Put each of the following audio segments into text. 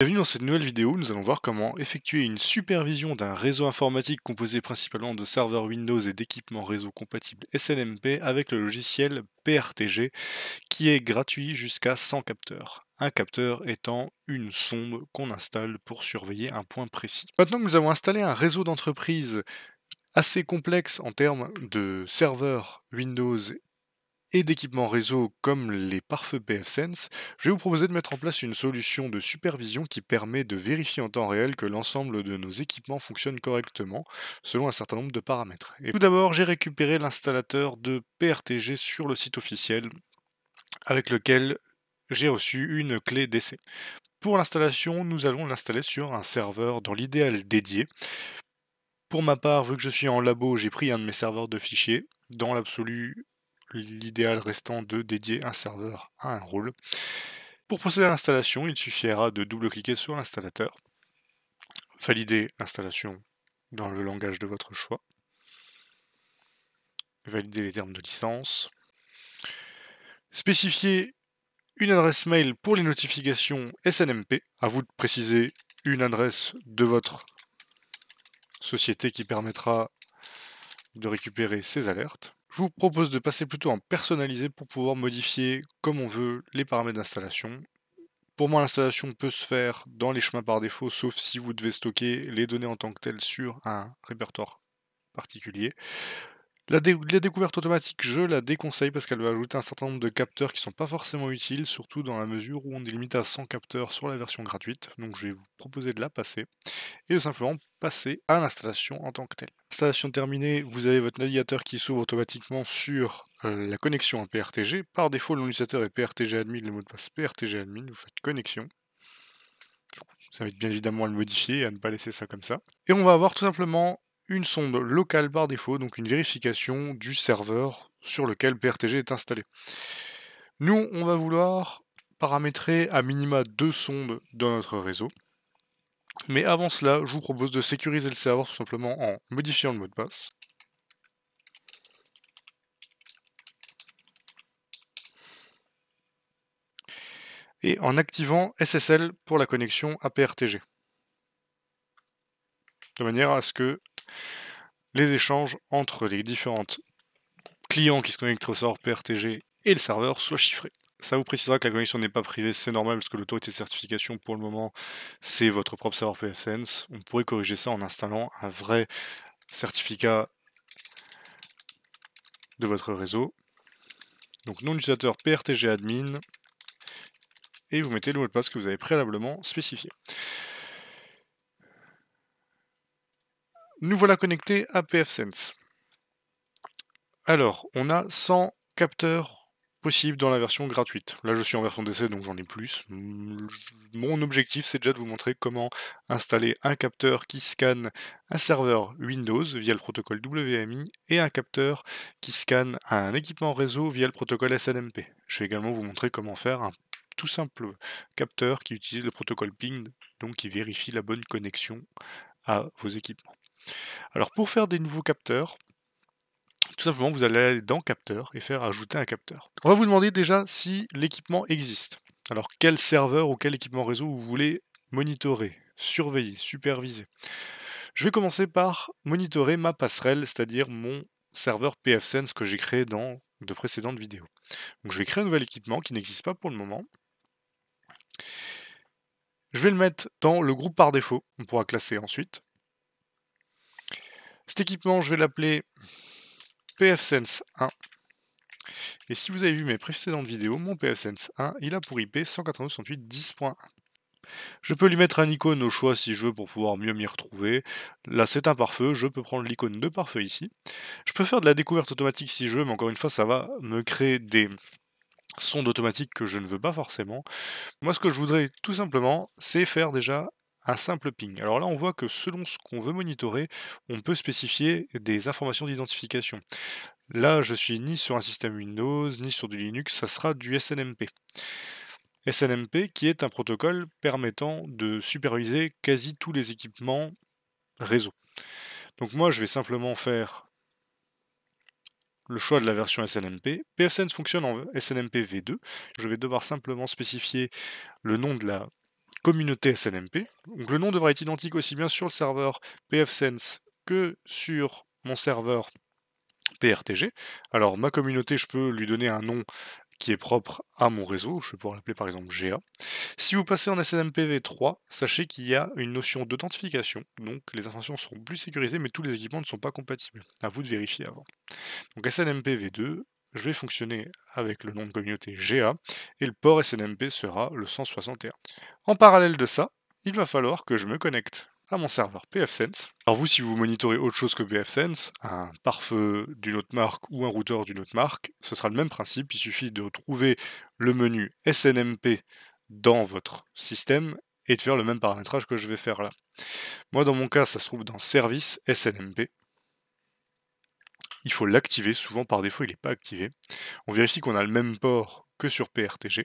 Bienvenue dans cette nouvelle vidéo, nous allons voir comment effectuer une supervision d'un réseau informatique composé principalement de serveurs Windows et d'équipements réseau compatibles SNMP avec le logiciel PRTG qui est gratuit jusqu'à 100 capteurs. Un capteur étant une sonde qu'on installe pour surveiller un point précis. Maintenant que nous avons installé un réseau d'entreprise assez complexe en termes de serveurs Windows et d'équipements réseau comme les pare-feux pfSense, je vais vous proposer de mettre en place une solution de supervision qui permet de vérifier en temps réel que l'ensemble de nos équipements fonctionnent correctement selon un certain nombre de paramètres. Et tout d'abord, j'ai récupéré l'installateur de PRTG sur le site officiel avec lequel j'ai reçu une clé d'essai. Pour l'installation, nous allons l'installer sur un serveur dans l'idéal dédié. Pour ma part, vu que je suis en labo, j'ai pris un de mes serveurs de fichiers. Dans l'absolu, l'idéal restant de dédier un serveur à un rôle. Pour procéder à l'installation, il suffira de double-cliquer sur l'installateur, valider l'installation dans le langage de votre choix, valider les termes de licence, spécifier une adresse mail pour les notifications SNMP, à vous de préciser une adresse de votre société qui permettra de récupérer ces alertes. Je vous propose de passer plutôt en personnalisé pour pouvoir modifier comme on veut les paramètres d'installation. Pour moi, l'installation peut se faire dans les chemins par défaut, sauf si vous devez stocker les données en tant que telles sur un répertoire particulier. La découverte automatique, je la déconseille parce qu'elle va ajouter un certain nombre de capteurs qui ne sont pas forcément utiles, surtout dans la mesure où on est limité à 100 capteurs sur la version gratuite. Donc je vais vous proposer de la passer et de simplement passer à l'installation en tant que telle. Installation terminée, vous avez votre navigateur qui s'ouvre automatiquement sur la connexion à PRTG. Par défaut, le nom utilisateur est PRTG admin, le mot de passe PRTG admin, vous faites connexion. Je vous invite bien évidemment à le modifier et à ne pas laisser ça comme ça. Et on va avoir tout simplement une sonde locale par défaut, donc une vérification du serveur sur lequel PRTG est installé. Nous, on va vouloir paramétrer à minima 2 sondes dans notre réseau. Mais avant cela, je vous propose de sécuriser le serveur tout simplement en modifiant le mot de passe. Et en activant SSL pour la connexion à PRTG. De manière à ce que les échanges entre les différentes clients qui se connectent au serveur PRTG et le serveur soient chiffrés. Ça vous précisera que la connexion n'est pas privée, c'est normal parce que l'autorité de certification pour le moment c'est votre propre serveur pfSense. On pourrait corriger ça en installant un vrai certificat de votre réseau. Donc nom d'utilisateur PRTG admin et vous mettez le mot de passe que vous avez préalablement spécifié. Nous voilà connectés à pfSense. Alors, on a 100 capteurs possibles dans la version gratuite. Là, je suis en version d'essai, donc j'en ai plus. Mon objectif, c'est déjà de vous montrer comment installer un capteur qui scanne un serveur Windows via le protocole WMI et un capteur qui scanne un équipement réseau via le protocole SNMP. Je vais également vous montrer comment faire un tout simple capteur qui utilise le protocole ping, donc qui vérifie la bonne connexion à vos équipements. Alors pour faire des nouveaux capteurs, tout simplement vous allez aller dans capteur et faire ajouter un capteur. On va vous demander déjà si l'équipement existe. Alors quel serveur ou quel équipement réseau vous voulez monitorer, surveiller, superviser. Je vais commencer par monitorer ma passerelle, c'est-à-dire mon serveur pfSense que j'ai créé dans de précédentes vidéos. Donc je vais créer un nouvel équipement qui n'existe pas pour le moment. Je vais le mettre dans le groupe par défaut, on pourra classer ensuite. Cet équipement, je vais l'appeler pfSense 1. Et si vous avez vu mes précédentes vidéos, mon pfSense 1, il a pour IP 192.168.10.1. Je peux lui mettre un icône au choix si je veux pour pouvoir mieux m'y retrouver. Là c'est un pare-feu, je peux prendre l'icône de pare-feu ici. Je peux faire de la découverte automatique si je veux, mais encore une fois ça va me créer des sondes automatiques que je ne veux pas forcément. Moi ce que je voudrais tout simplement, c'est faire déjà un simple ping. Alors là on voit que selon ce qu'on veut monitorer, on peut spécifier des informations d'identification. Là, je suis ni sur un système Windows, ni sur du Linux, ça sera du SNMP. SNMP qui est un protocole permettant de superviser quasi tous les équipements réseau. Donc moi, je vais simplement faire le choix de la version SNMP. pfSense fonctionne en SNMP v2. Je vais devoir simplement spécifier le nom de la communauté SNMP. Donc le nom devra être identique aussi bien sur le serveur pfSense que sur mon serveur PRTG. Alors ma communauté, je peux lui donner un nom qui est propre à mon réseau, je vais pouvoir l'appeler par exemple GA. Si vous passez en SNMP v3, sachez qu'il y a une notion d'authentification, donc les informations seront plus sécurisées, mais tous les équipements ne sont pas compatibles. À vous de vérifier avant. Donc SNMP v2, je vais fonctionner avec le nom de communauté GA, et le port SNMP sera le 161. En parallèle de ça, il va falloir que je me connecte à mon serveur pfSense. Alors vous, si vous monitorez autre chose que pfSense, un pare-feu d'une autre marque ou un routeur d'une autre marque, ce sera le même principe, il suffit de trouver le menu SNMP dans votre système et de faire le même paramétrage que je vais faire là. Moi, dans mon cas, ça se trouve dans Service SNMP. Il faut l'activer, souvent par défaut il n'est pas activé. On vérifie qu'on a le même port que sur PRTG.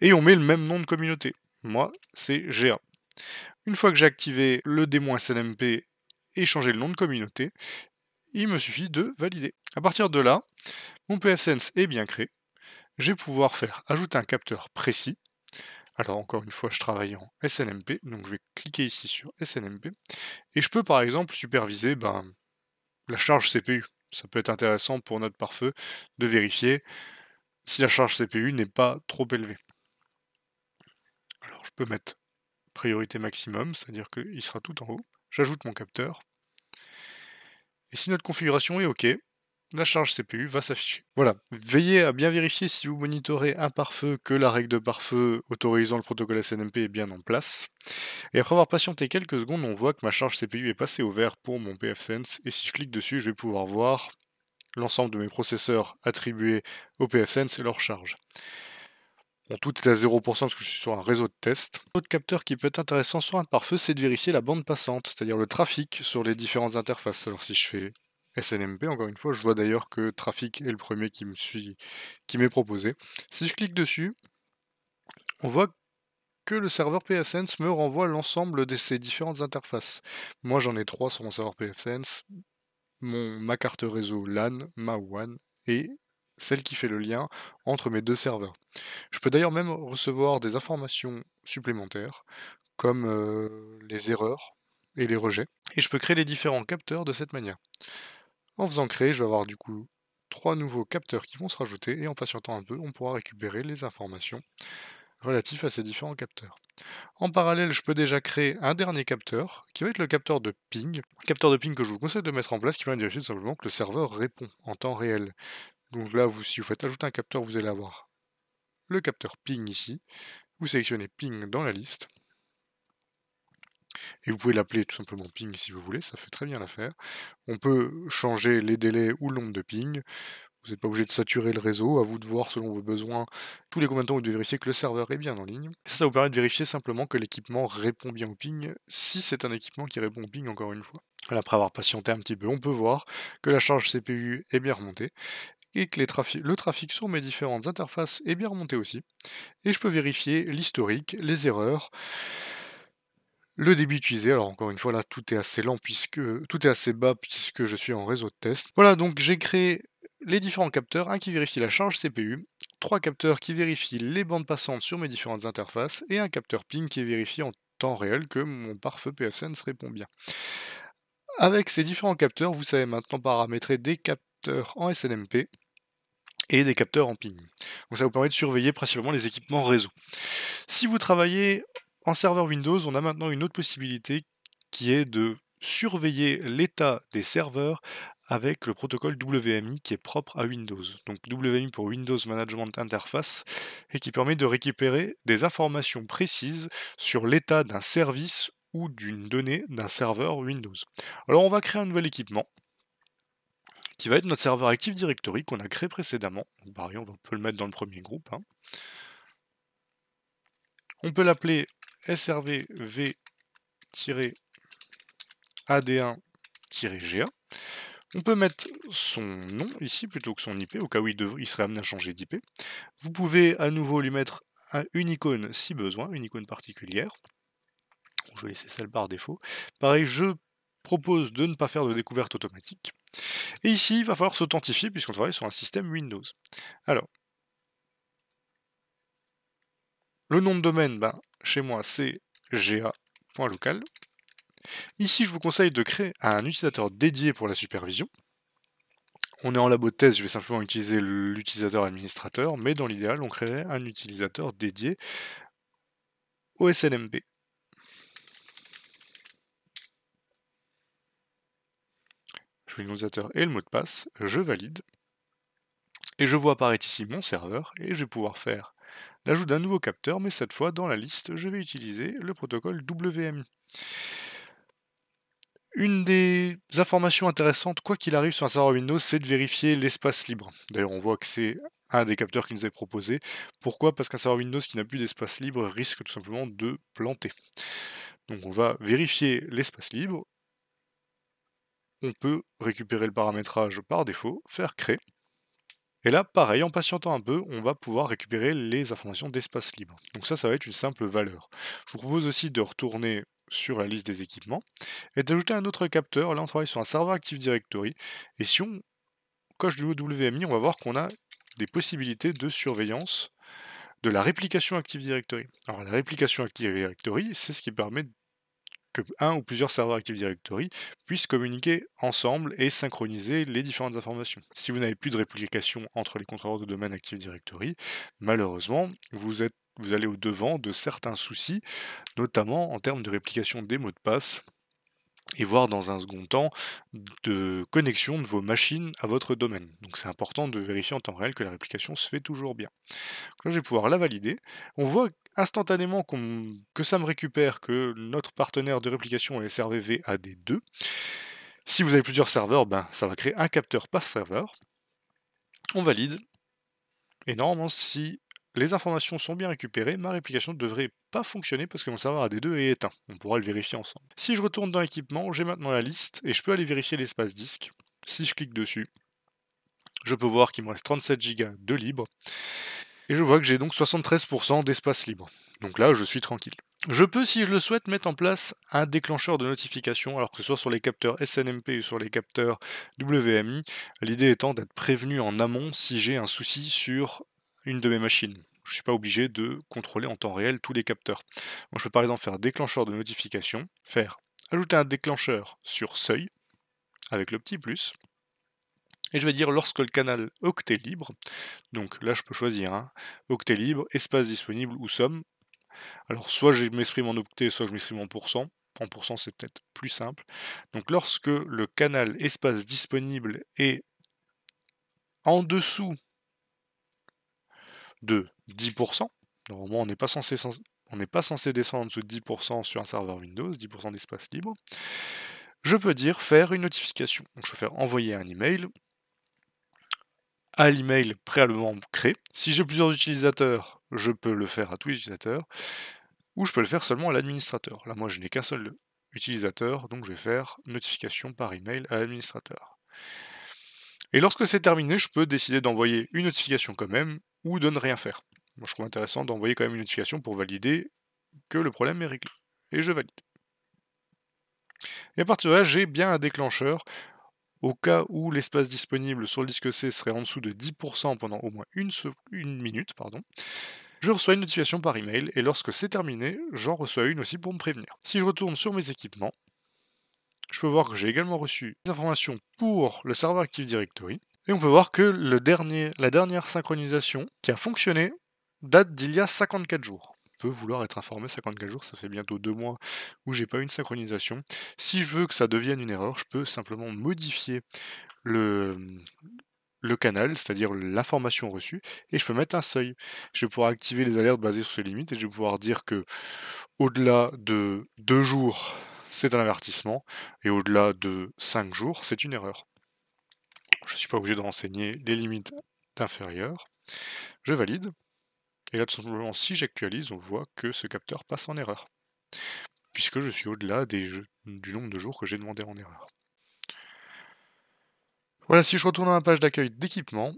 Et on met le même nom de communauté. Moi, c'est GA. Une fois que j'ai activé le démon SNMP et changé le nom de communauté, il me suffit de valider. À partir de là, mon pfSense est bien créé. Je vais pouvoir faire ajouter un capteur précis. Alors encore une fois, je travaille en SNMP, donc je vais cliquer ici sur SNMP. Et je peux par exemple superviser la charge CPU. Ça peut être intéressant pour notre pare-feu de vérifier si la charge CPU n'est pas trop élevée. Alors je peux mettre priorité maximum, c'est-à-dire qu'il sera tout en haut. J'ajoute mon capteur. Et si notre configuration est OK, la charge CPU va s'afficher. Voilà, veillez à bien vérifier si vous monitorez un pare-feu que la règle de pare-feu autorisant le protocole SNMP est bien en place. Et après avoir patienté quelques secondes, on voit que ma charge CPU est passée au vert pour mon pfSense, et si je clique dessus, je vais pouvoir voir l'ensemble de mes processeurs attribués au pfSense et leur charge. Bon, tout est à 0% parce que je suis sur un réseau de test. Autre capteur qui peut être intéressant sur un pare-feu, c'est de vérifier la bande passante, c'est-à-dire le trafic sur les différentes interfaces. Alors si je fais SNMP, encore une fois, je vois d'ailleurs que trafic est le premier qui m'est proposé. Si je clique dessus, on voit que le serveur pfSense me renvoie l'ensemble de ces différentes interfaces. Moi j'en ai 3 sur mon serveur pfSense, ma carte réseau LAN, ma WAN, et celle qui fait le lien entre mes deux serveurs. Je peux d'ailleurs même recevoir des informations supplémentaires, comme les erreurs et les rejets, et je peux créer les différents capteurs de cette manière. En faisant créer, je vais avoir du coup 3 nouveaux capteurs qui vont se rajouter, et en patientant un peu, on pourra récupérer les informations relatives à ces différents capteurs. En parallèle, je peux déjà créer un dernier capteur, qui va être le capteur de ping. Un capteur de ping que je vous conseille de mettre en place, qui va vérifier tout simplement que le serveur répond en temps réel. Donc là, si vous faites ajouter un capteur, vous allez avoir le capteur ping ici. Vous sélectionnez ping dans la liste. Et vous pouvez l'appeler tout simplement ping si vous voulez, ça fait très bien l'affaire. On peut changer les délais ou le nombre de ping. Vous n'êtes pas obligé de saturer le réseau, à vous de voir selon vos besoins. Tous les combien de temps vous devez vérifier que le serveur est bien en ligne. Ça vous permet de vérifier simplement que l'équipement répond bien au ping, si c'est un équipement qui répond au ping encore une fois. Voilà, après avoir patienté un petit peu, on peut voir que la charge CPU est bien remontée et que le trafic sur mes différentes interfaces est bien remonté aussi. Et je peux vérifier l'historique, les erreurs, le débit utilisé. Alors encore une fois là tout est assez lent puisque tout est assez bas puisque je suis en réseau de test. Voilà, donc j'ai créé les différents capteurs, un qui vérifie la charge CPU, 3 capteurs qui vérifient les bandes passantes sur mes différentes interfaces, et un capteur ping qui vérifie en temps réel que mon pare-feu pfSense répond bien. Avec ces différents capteurs, vous savez maintenant paramétrer des capteurs en SNMP et des capteurs en ping. Donc ça vous permet de surveiller principalement les équipements réseau. Si vous travaillez en serveur Windows, on a maintenant une autre possibilité qui est de surveiller l'état des serveurs avec le protocole WMI qui est propre à Windows. Donc WMI pour Windows Management Interface, et qui permet de récupérer des informations précises sur l'état d'un service ou d'une donnée d'un serveur Windows. Alors on va créer un nouvel équipement qui va être notre serveur Active Directory qu'on a créé précédemment. Donc pareil, on peut le mettre dans le premier groupe. On peut l'appeler srv-ad1-ga. On peut mettre son nom ici plutôt que son IP, au cas où il serait amené à changer d'IP. Vous pouvez à nouveau lui mettre une icône si besoin, une icône particulière. Je vais laisser celle par défaut. Pareil, je propose de ne pas faire de découverte automatique. Et ici, il va falloir s'authentifier puisqu'on travaille sur un système Windows. Alors, le nom de domaine, chez moi c'est ga.local. Ici, je vous conseille de créer un utilisateur dédié pour la supervision. On est en labo de test, je vais simplement utiliser l'utilisateur administrateur, mais dans l'idéal, on créerait un utilisateur dédié au SNMP. Je mets l'utilisateur et le mot de passe, je valide, et je vois apparaître ici mon serveur, et je vais pouvoir faire l'ajout d'un nouveau capteur, mais cette fois, dans la liste, je vais utiliser le protocole WMI. Une des informations intéressantes, quoi qu'il arrive sur un serveur Windows, c'est de vérifier l'espace libre. D'ailleurs, on voit que c'est un des capteurs qui nous est proposé. Pourquoi? Parce qu'un serveur Windows qui n'a plus d'espace libre risque tout simplement de planter. Donc on va vérifier l'espace libre. On peut récupérer le paramétrage par défaut, faire créer. Et là, pareil, en patientant un peu, on va pouvoir récupérer les informations d'espace libre. Donc ça va être une simple valeur. Je vous propose aussi de retourner sur la liste des équipements et d'ajouter un autre capteur. Là, on travaille sur un serveur Active Directory. Et si on coche du WMI, on va voir qu'on a des possibilités de surveillance de la réplication Active Directory. Alors, la réplication Active Directory, c'est ce qui permet que un ou plusieurs serveurs Active Directory puissent communiquer ensemble et synchroniser les différentes informations. Si vous n'avez plus de réplication entre les contrôleurs de domaine Active Directory, malheureusement, vous allez au devant de certains soucis, notamment en termes de réplication des mots de passe, et voire dans un second temps de connexion de vos machines à votre domaine. Donc c'est important de vérifier en temps réel que la réplication se fait toujours bien. Donc là, je vais pouvoir la valider. On voit instantanément que ça me récupère que notre partenaire de réplication est SRV VAD2. Si vous avez plusieurs serveurs, ça va créer un capteur par serveur. On valide. Et normalement, si les informations sont bien récupérées, ma réplication ne devrait pas fonctionner parce que mon serveur AD2 est éteint. On pourra le vérifier ensemble. Si je retourne dans l'équipement, j'ai maintenant la liste et je peux aller vérifier l'espace disque. Si je clique dessus, je peux voir qu'il me reste 37 Go de libre. Et je vois que j'ai donc 73% d'espace libre. Donc là, je suis tranquille. Je peux, si je le souhaite, mettre en place un déclencheur de notification, alors que ce soit sur les capteurs SNMP ou sur les capteurs WMI, l'idée étant d'être prévenu en amont si j'ai un souci sur une de mes machines. Je ne suis pas obligé de contrôler en temps réel tous les capteurs. Donc je peux par exemple faire déclencheur de notification, faire ajouter un déclencheur sur seuil, avec le petit plus, et je vais dire lorsque le canal octet libre, donc là je peux choisir octet libre, espace disponible ou somme. Alors soit je m'exprime en octet, soit je m'exprime en pourcent. En pourcent c'est peut-être plus simple. Donc lorsque le canal espace disponible est en dessous de 10%, normalement on n'est pas censé descendre en dessous de 10% sur un serveur Windows, 10% d'espace libre, je peux dire faire une notification. Donc je peux faire envoyer un email à l'email préalablement créé. Si j'ai plusieurs utilisateurs, je peux le faire à tous les utilisateurs, ou je peux le faire seulement à l'administrateur. Là, moi, je n'ai qu'un seul utilisateur, donc je vais faire notification par email à l'administrateur. Et lorsque c'est terminé, je peux décider d'envoyer une notification quand même, ou de ne rien faire. Moi, je trouve intéressant d'envoyer quand même une notification pour valider que le problème est réglé. Et je valide. Et à partir de là, j'ai bien un déclencheur. Au cas où l'espace disponible sur le disque C serait en dessous de 10% pendant au moins une minute, je reçois une notification par email et lorsque c'est terminé, j'en reçois une aussi pour me prévenir. Si je retourne sur mes équipements, je peux voir que j'ai également reçu des informations pour le serveur Active Directory et on peut voir que la dernière synchronisation qui a fonctionné date d'il y a 54 jours. On peut vouloir être informé 54 jours, ça fait bientôt 2 mois où j'ai pas eu une synchronisation. Si je veux que ça devienne une erreur, je peux simplement modifier le canal, c'est-à-dire l'information reçue, et je peux mettre un seuil. Je vais pouvoir activer les alertes basées sur ces limites, et je vais pouvoir dire que au-delà de 2 jours, c'est un avertissement, et au-delà de 5 jours, c'est une erreur. Je ne suis pas obligé de renseigner les limites inférieures. Je valide, et là tout simplement, si j'actualise, on voit que ce capteur passe en erreur, puisque je suis au-delà du nombre de jours que j'ai demandé en erreur. Voilà, si je retourne dans la page d'accueil d'équipement,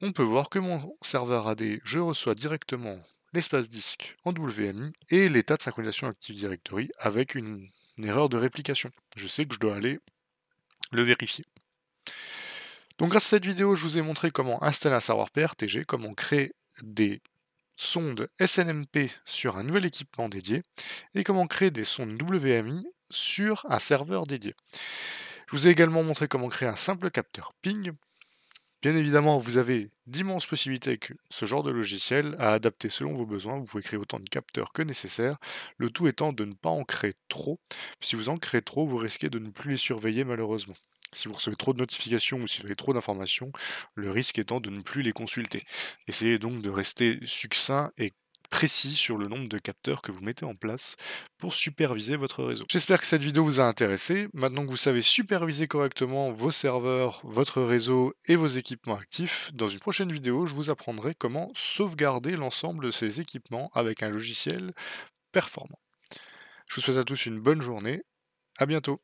on peut voir que mon serveur AD, je reçois directement l'espace disque en WMI et l'état de synchronisation Active Directory avec une erreur de réplication. Je sais que je dois aller le vérifier. Donc grâce à cette vidéo, je vous ai montré comment installer un serveur PRTG, comment créer des sondes SNMP sur un nouvel équipement dédié et comment créer des sondes WMI sur un serveur dédié. Je vous ai également montré comment créer un simple capteur ping. Bien évidemment, vous avez d'immenses possibilités avec ce genre de logiciel à adapter selon vos besoins. Vous pouvez créer autant de capteurs que nécessaire, le tout étant de ne pas en créer trop. Si vous en créez trop, vous risquez de ne plus les surveiller malheureusement. Si vous recevez trop de notifications ou si vous avez trop d'informations, le risque étant de ne plus les consulter. Essayez donc de rester succinct et précis sur le nombre de capteurs que vous mettez en place pour superviser votre réseau. J'espère que cette vidéo vous a intéressé. Maintenant que vous savez superviser correctement vos serveurs, votre réseau et vos équipements actifs, dans une prochaine vidéo, je vous apprendrai comment sauvegarder l'ensemble de ces équipements avec un logiciel performant. Je vous souhaite à tous une bonne journée. À bientôt.